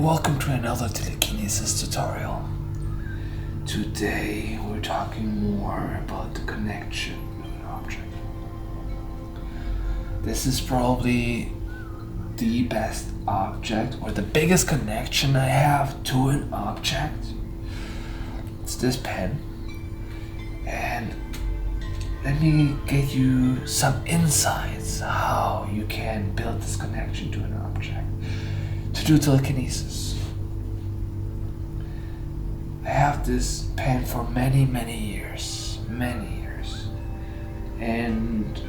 welcome to another Telekinesis tutorial. Today we're talking more about the connection of an object. This is probably the best object or the biggest connection I have to an object. It's this pen, and let me get you some insights how you can build this connection to an object to do telekinesis. I have this pen for many years, and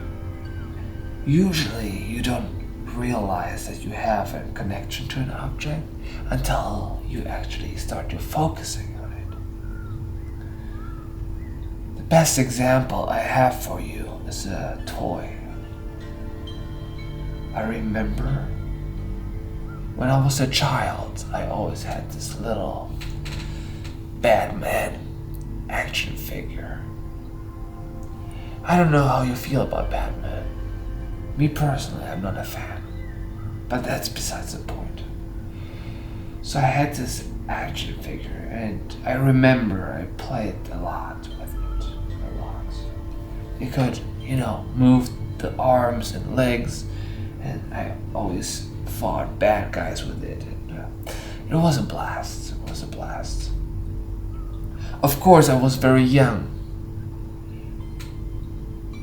usually you don't realize that you have a connection to an object until you actually start to focusing on it. The best example I have for you is a toy. I remember when I was a child, I always had this little Batman action figure. I don't know how you feel about Batman. Me personally, I'm not a fan, but that's besides the point. So I had this action figure, and I remember I played a lot with it, a lot. You could, move the arms and legs, and I always fought bad guys with it. And, it was a blast. It was a blast. Of course, I was very young.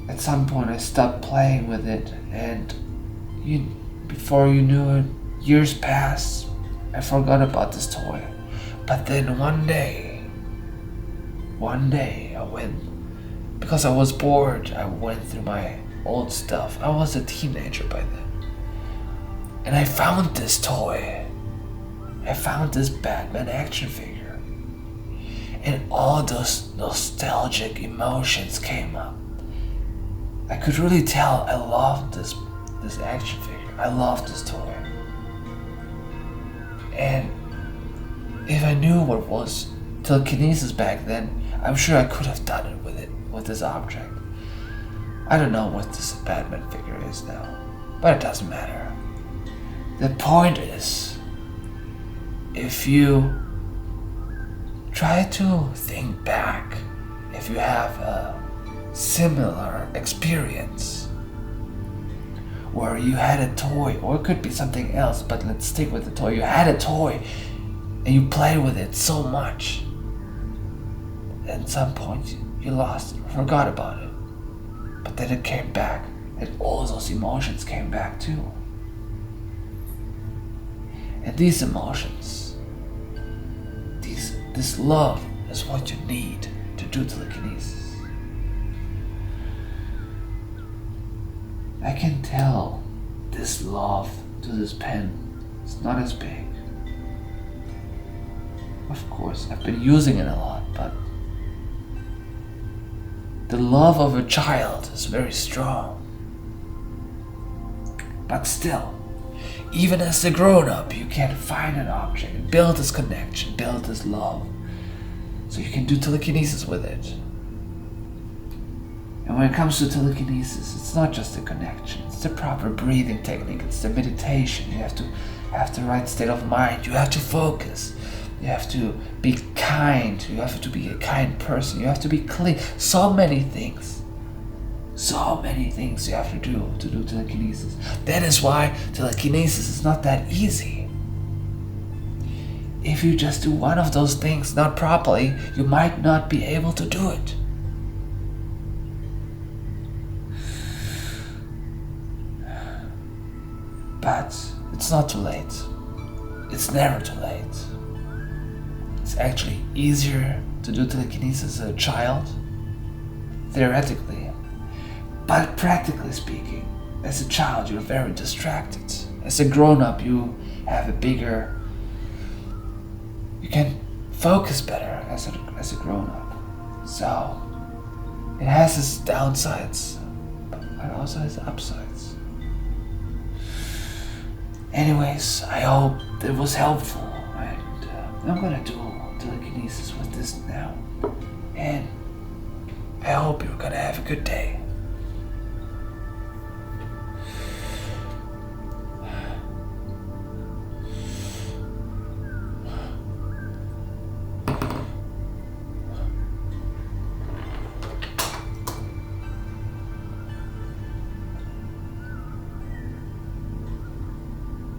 At some point, I stopped playing with it, and before you knew it, years passed. I forgot about this toy. But then one day I went, because I was bored, I went through my old stuff. I was a teenager by then. And I found this toy. I found this Batman action figure. And all those nostalgic emotions came up. I could really tell I loved this action figure. I loved this toy. And if I knew what was telekinesis back then, I'm sure I could have done it with this object. I don't know what this Batman figure is now, but it doesn't matter. The point is, if you try to think back, if you have a similar experience where you had a toy, or it could be something else, but let's stick with the toy. You had a toy and you played with it so much, at some point you lost it, forgot about it, but then it came back, and all those emotions came back too. And these emotions, this love is what you need to do telekinesis. I can tell this love to this pen is not as big. Of course, I've been using it a lot, but the love of a child is very strong. But still, even as a grown-up, you can find an object and build this connection, build this love, so you can do telekinesis with it. And when it comes to telekinesis, it's not just a connection, it's the proper breathing technique, it's the meditation. You have to have the right state of mind, you have to focus, you have to be kind, you have to be a kind person, you have to be clean. So many things you have to do telekinesis. That is why telekinesis is not that easy. If you just do one of those things not properly, you might not be able to do it. But it's not too late. It's never too late. It's actually easier to do telekinesis as a child, theoretically. But practically speaking, as a child you're very distracted. As a grown-up you can focus better as a grown-up. So it has its downsides, but it also has upsides. Anyways, I hope it was helpful, and I'm gonna do telekinesis with this now. And I hope you're gonna have a good day.